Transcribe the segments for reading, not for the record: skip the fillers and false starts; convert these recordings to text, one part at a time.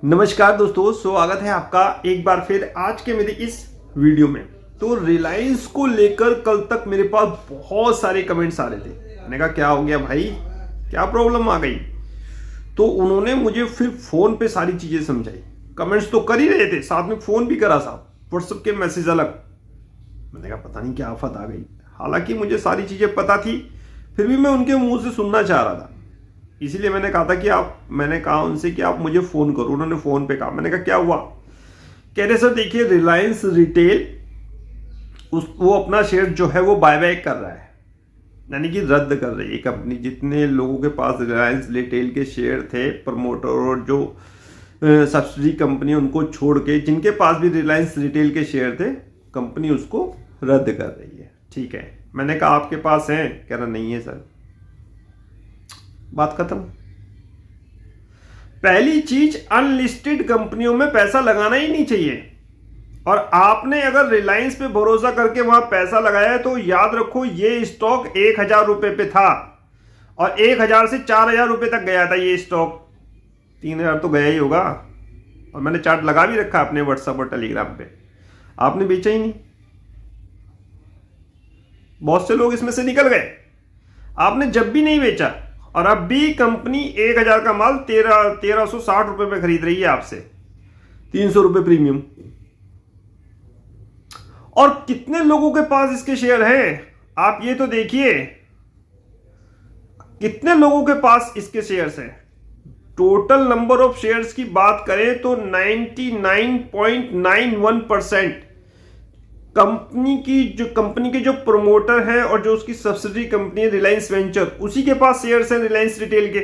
नमस्कार दोस्तों, स्वागत है आपका एक बार फिर आज के मेरे इस वीडियो में। तो रिलायंस को लेकर कल तक मेरे पास बहुत सारे कमेंट्स आ रहे थे। मैंने कहा क्या हो गया भाई, क्या प्रॉब्लम आ गई। तो उन्होंने मुझे फिर फोन पे सारी चीजें समझाई। कमेंट्स तो कर ही रहे थे, साथ में फोन भी करा साहब, व्हाट्सएप के मैसेज अलग। मैंने कहा पता नहीं क्या आफत आ गई। हालांकि मुझे सारी चीजें पता थी, फिर भी मैं उनके मुंह से सुनना चाह रहा था। इसीलिए मैंने कहा था कि मैंने कहा उनसे कि आप मुझे फ़ोन करो। उन्होंने फ़ोन पे कहा। मैंने कहा क्या हुआ। कह रहे सर देखिए रिलायंस रिटेल वो अपना शेयर जो है वो बाय बैक कर रहा है, यानी कि रद्द कर रही है कंपनी। जितने लोगों के पास रिलायंस रिटेल के शेयर थे, प्रमोटर और जो सब्सिडी कंपनी उनको छोड़ के जिनके पास भी रिलायंस रिटेल के शेयर थे, कंपनी उसको रद्द कर रही है। ठीक है, मैंने कहा आपके पास है? कह रहा नहीं है सर। बात खत्म। पहली चीज, अनलिस्टेड कंपनियों में पैसा लगाना ही नहीं चाहिए। और आपने अगर रिलायंस पे भरोसा करके वहां पैसा लगाया है तो याद रखो ये स्टॉक 1,000 रुपए पे था और 1,000 से 4,000 रुपए तक गया था ये स्टॉक। 3,000 तो गया ही होगा। और मैंने चार्ट लगा भी रखा अपने व्हाट्सएप और टेलीग्राम पे। आपने बेचा ही नहीं। बहुत से लोग इसमें से निकल गए। आपने जब भी नहीं बेचा और अब भी कंपनी 1,000 का माल 1,360 रुपए में खरीद रही है आपसे, 300 रुपए प्रीमियम। और कितने लोगों के पास इसके शेयर हैं आप ये तो देखिए। कितने लोगों के पास इसके शेयर्स हैं। टोटल नंबर ऑफ शेयर्स की बात करें तो 99.91% कंपनी के जो प्रमोटर है और जो उसकी सब्सिडी कंपनी है रिलायंस वेंचर, उसी के पास शेयर्स हैं रिलायंस रिटेल के।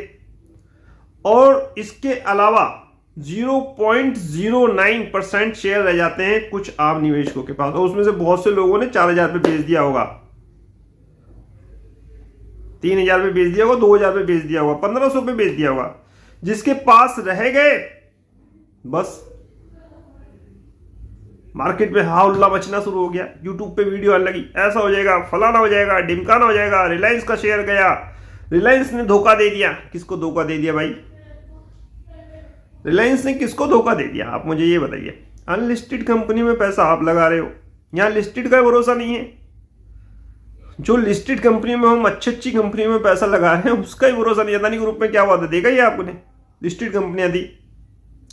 और इसके अलावा 0.09% शेयर रह जाते हैं कुछ आम निवेशकों के पास, और उसमें से बहुत से लोगों ने 4,000 पे बेच दिया होगा, 3,000 पे बेच दिया होगा, 2,000 पे बेच दिया होगा, 1,500 पे बेच दिया होगा। जिसके पास रह गए बस मार्केट में हाउल्ला मचना शुरू हो गया। यूट्यूब पे वीडियो आने लगी, ऐसा हो जाएगा, फलाना हो जाएगा, ढिमकाना हो जाएगा, रिलायंस का शेयर गया, रिलायंस ने धोखा दे दिया। किसको धोखा दे दिया भाई? रिलायंस ने किसको धोखा दे दिया आप मुझे ये बताइए। अनलिस्टेड कंपनी में पैसा आप लगा रहे हो, यहां लिस्टेड का भरोसा नहीं है। जो लिस्टेड कंपनी में हम अच्छी कंपनी में पैसा लगा रहे हैं उसका ही भरोसा नहीं। अदानी ग्रुप में क्या हुआ था देखा ही आपने, लिस्टेड कंपनियां थी,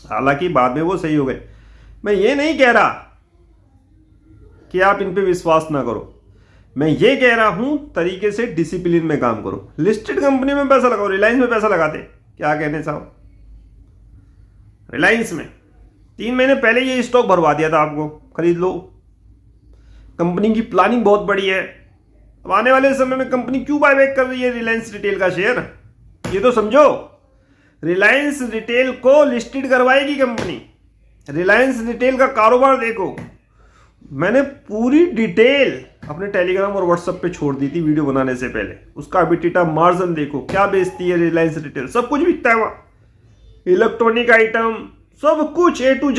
हालांकि बाद में वो सही हो गए। मैं ये नहीं कह रहा कि आप इन पे विश्वास ना करो, मैं ये कह रहा हूं तरीके से डिसिप्लिन में काम करो। लिस्टेड कंपनी में पैसा लगाओ, रिलायंस में पैसा लगाते क्या कहने साहब। रिलायंस में 3 महीने पहले ये स्टॉक भरवा दिया था आपको, खरीद लो। कंपनी की प्लानिंग बहुत बड़ी है। अब आने वाले समय में कंपनी क्यों बायबैक कर रही है रिलायंस रिटेल का शेयर, ये तो समझो। रिलायंस रिटेल को लिस्टेड करवाएगी कंपनी। रिलायंस रिटेल का कारोबार देखो, मैंने पूरी डिटेल अपने टेलीग्राम और व्हाट्सएप पे छोड़ दी थी वीडियो बनाने से पहले। उसका एबिटिटा मार्जिन देखो, क्या बेचती है रिलायंस रिटेल, सब कुछ बिकता है वहां, इलेक्ट्रॉनिक आइटम सब कुछ A to Z।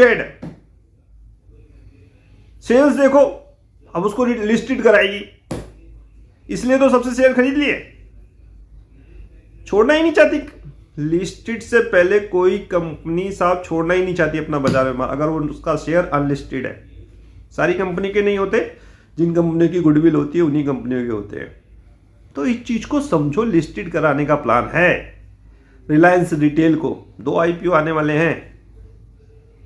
सेल्स देखो, अब उसको लिस्टेड कराएगी, इसलिए तो सबसे शेयर खरीद लिए, छोड़ना ही नहीं चाहती। लिस्टेड से पहले कोई कंपनी साहब छोड़ना ही नहीं चाहती अपना बाजार में, अगर वो उसका शेयर अनलिस्टेड है। सारी कंपनी के नहीं होते, जिन कंपनियों की गुडविल होती है उन्हीं कंपनियों के होते हैं। तो इस चीज को समझो, लिस्टेड कराने का प्लान है रिलायंस रिटेल को। 2 IPO आने वाले हैं,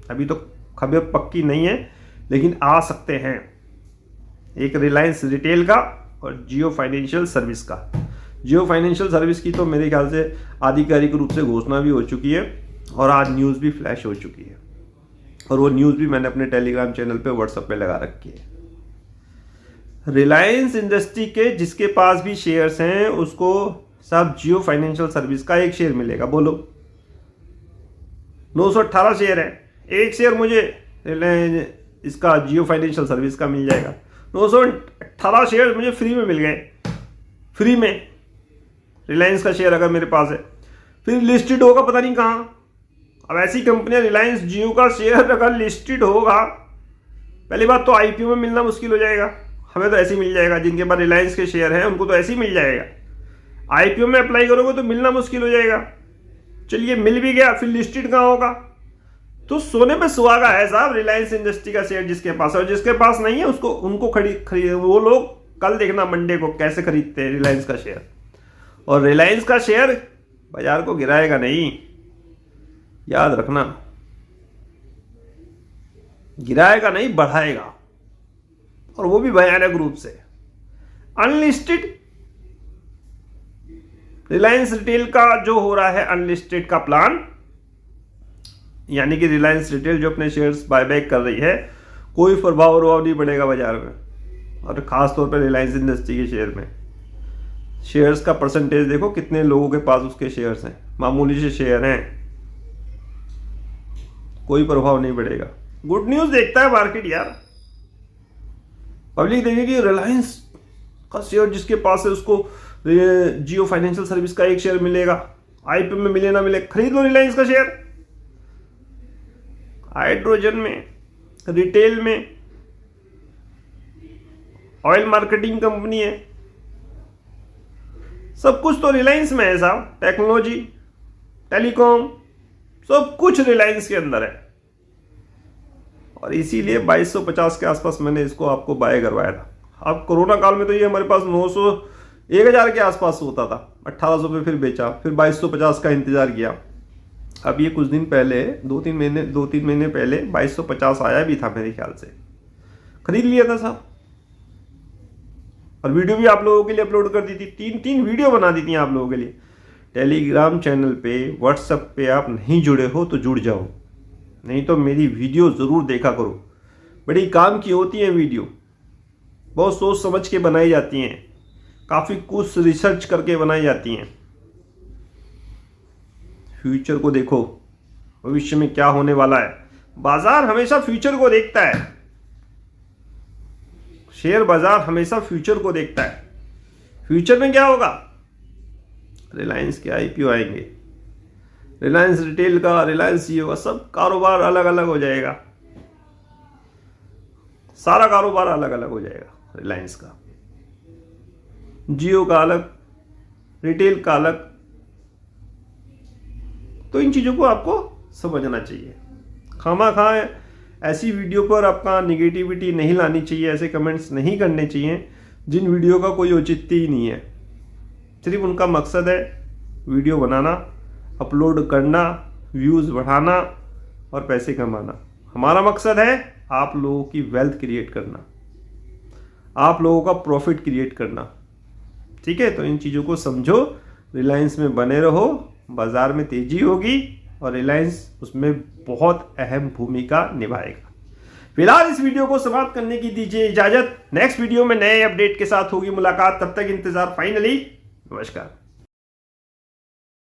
अभी तो खबर पक्की नहीं है लेकिन आ सकते हैं। एक रिलायंस रिटेल का और जियो फाइनेंशियल सर्विस का। जियो फाइनेंशियल सर्विस की तो मेरे ख्याल से आधिकारिक रूप से घोषणा भी हो चुकी है और आज न्यूज़ भी फ्लैश हो चुकी है, और वो न्यूज़ भी मैंने अपने टेलीग्राम चैनल पे व्हाट्सएप पे लगा रखी है। रिलायंस इंडस्ट्री के जिसके पास भी शेयर्स हैं उसको सब जियो फाइनेंशियल सर्विस का एक शेयर मिलेगा। बोलो 918 शेयर है, एक शेयर मुझे इसका जियो फाइनेंशियल सर्विस का मिल जाएगा। 918 शेयर मुझे फ्री में मिल गए, फ्री में। रिलायंस का शेयर अगर मेरे पास है, फिर लिस्टेड होगा पता नहीं कहां। अब ऐसी कंपनियां, रिलायंस जियो का शेयर अगर लिस्टेड होगा, पहली बात तो IPO में मिलना मुश्किल हो जाएगा। हमें तो ऐसे ही मिल जाएगा, जिनके पास रिलायंस के शेयर हैं उनको तो ऐसे ही मिल जाएगा। IPO में अप्लाई करोगे तो मिलना मुश्किल हो जाएगा। चलिए मिल भी गया, फिर लिस्टेड कहाँ होगा? तो सोने पे सुहागा है साहब रिलायंस इंडस्ट्री का शेयर जिसके पास है, और जिसके पास नहीं है उसको उनको खरीद वो लोग कल देखना मंडे को कैसे खरीदते हैं रिलायंस का शेयर। और रिलायंस का शेयर बाजार को गिराएगा नहीं, याद रखना, गिराएगा नहीं बढ़ाएगा, और वो भी भयानक रूप से। अनलिस्टेड रिलायंस रिटेल का जो हो रहा है अनलिस्टेड का प्लान, यानी कि रिलायंस रिटेल जो अपने शेयर्स बायबैक कर रही है, कोई प्रभाव नहीं पड़ेगा बाजार में, और खास तौर पर रिलायंस इंडस्ट्री के शेयर में। शेयर्स का परसेंटेज देखो कितने लोगों के पास उसके शेयर्स हैं, मामूली से शेयर हैं, कोई प्रभाव नहीं पड़ेगा। गुड न्यूज देखता है मार्केट यार, पब्लिक देखेगी रिलायंस का शेयर जिसके पास है उसको जियो फाइनेंशियल सर्विस का एक शेयर मिलेगा, आईपीओ में मिले ना मिले खरीद लो रिलायंस का शेयर। हाइड्रोजन में, रिटेल में, ऑयल मार्केटिंग कंपनी है, सब कुछ तो रिलायंस में है साहब। टेक्नोलॉजी, टेलीकॉम, सब कुछ रिलायंस के अंदर है, और इसीलिए 2250 के आसपास मैंने इसको आपको बाय करवाया था। अब कोरोना काल में तो ये हमारे पास 900 1000 के आसपास होता था, 1800 पे फिर बेचा, फिर 2250 का इंतजार किया। अब ये कुछ दिन पहले 2-3 महीने पहले 2250 आया भी था मेरे ख्याल से, खरीद लिया था साहब। और वीडियो भी आप लोगों के लिए अपलोड कर दी थी, 3 वीडियो बना दी थी आप लोगों के लिए। टेलीग्राम चैनल पे, व्हाट्सएप पे आप नहीं जुड़े हो तो जुड़ जाओ, नहीं तो मेरी वीडियो ज़रूर देखा करो। बड़ी काम की होती है वीडियो, बहुत सोच समझ के बनाई जाती हैं, काफ़ी कुछ रिसर्च करके बनाई जाती हैं। फ्यूचर को देखो, भविष्य में क्या होने वाला है। बाजार हमेशा फ्यूचर को देखता है, शेयर बाजार हमेशा फ्यूचर को देखता है। फ्यूचर में क्या होगा, रिलायंस के आईपीओ आएंगे, रिलायंस रिटेल का, रिलायंस जियो का, सब कारोबार अलग अलग हो जाएगा, सारा कारोबार अलग अलग हो जाएगा। रिलायंस का, जियो का अलग, रिटेल का अलग। तो इन चीज़ों को आपको समझना चाहिए। खामा ऐसी वीडियो पर आपका निगेटिविटी नहीं लानी चाहिए, ऐसे कमेंट्स नहीं करने चाहिए जिन वीडियो का कोई औचित्य ही नहीं है। सिर्फ उनका मकसद है वीडियो बनाना, अपलोड करना, व्यूज़ बढ़ाना और पैसे कमाना। हमारा मकसद है आप लोगों की वेल्थ क्रिएट करना, आप लोगों का प्रॉफिट क्रिएट करना। ठीक है, तो इन चीज़ों को समझो, रिलायंस में बने रहो, बाजार में तेजी होगी और रिलायंस उसमें बहुत अहम भूमिका निभाएगा। फिलहाल इस वीडियो को समाप्त करने की दीजिए इजाजत। नेक्स्ट वीडियो में नए अपडेट के साथ होगी मुलाकात, तब तक इंतजार। फाइनली नमस्कार।